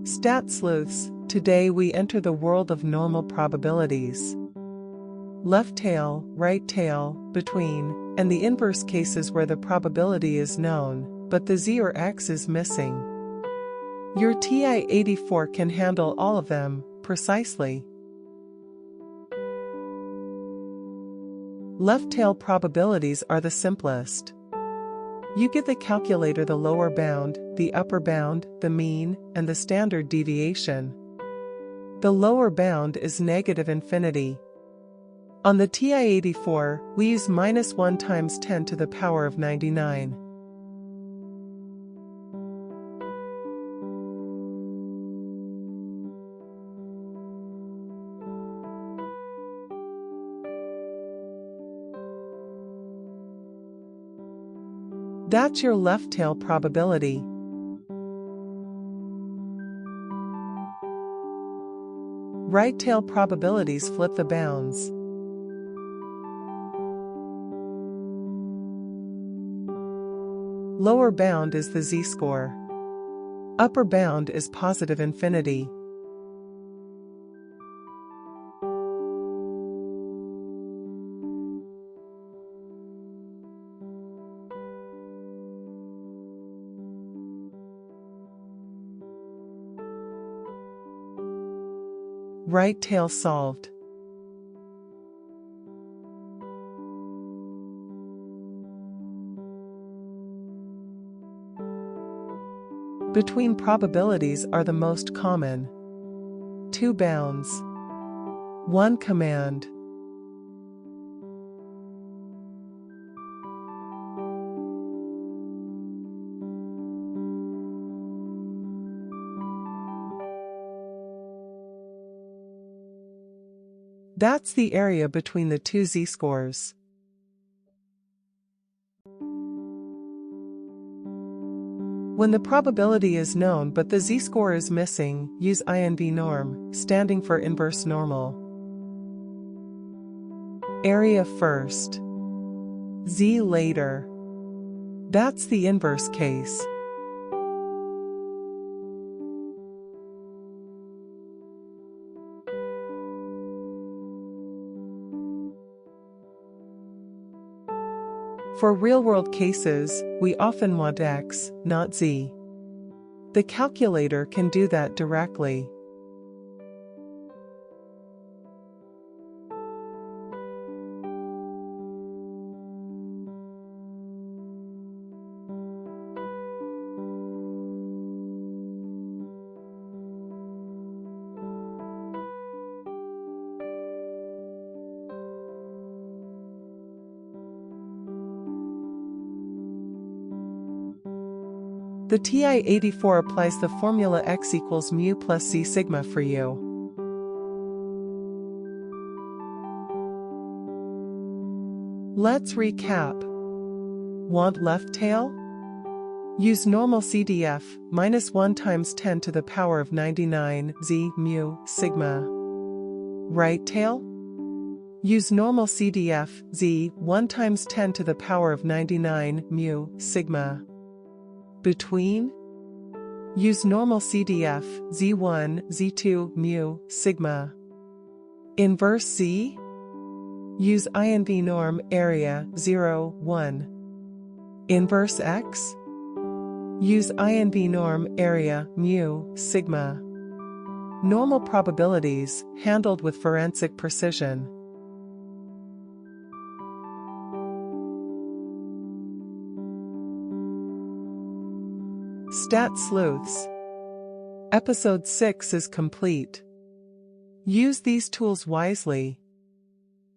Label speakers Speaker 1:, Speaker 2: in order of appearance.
Speaker 1: Sleuths, today we enter the world of normal probabilities. Left tail, right tail, between, and the inverse cases where the probability is known, but the z or x is missing. Your TI-84 can handle all of them, precisely. Left tail probabilities are the simplest. You give the calculator the lower bound, the upper bound, the mean, and the standard deviation. The lower bound is negative infinity. On the TI-84, we use -1 times 10 to the power of 99. That's your left tail probability. Right tail probabilities flip the bounds. Lower bound is the z-score. Upper bound is positive infinity. Right tail solved. Between probabilities are the most common. 2 bounds. 1 command. That's the area between the two z-scores. When the probability is known but the z-score is missing, use invNorm, standing for inverse normal. Area first. Z later. That's the inverse case. For real-world cases, we often want x, not z. The calculator can do that directly. The TI-84 applies the formula x equals mu plus z sigma for you. Let's recap. Want left tail? Use normalcdf, -1 times 10 to the power of 99, z, mu, sigma. Right tail? Use normalcdf, z, 1 times 10 to the power of 99, mu, sigma. Between? Use normalcdf, z1, z2, mu, sigma. Inverse z? Use invNorm, area, 0, 1. Inverse x? Use invNorm, area, mu, sigma. Normal probabilities, handled with forensic precision. Sleuths. Episode 6 is complete. Use these tools wisely.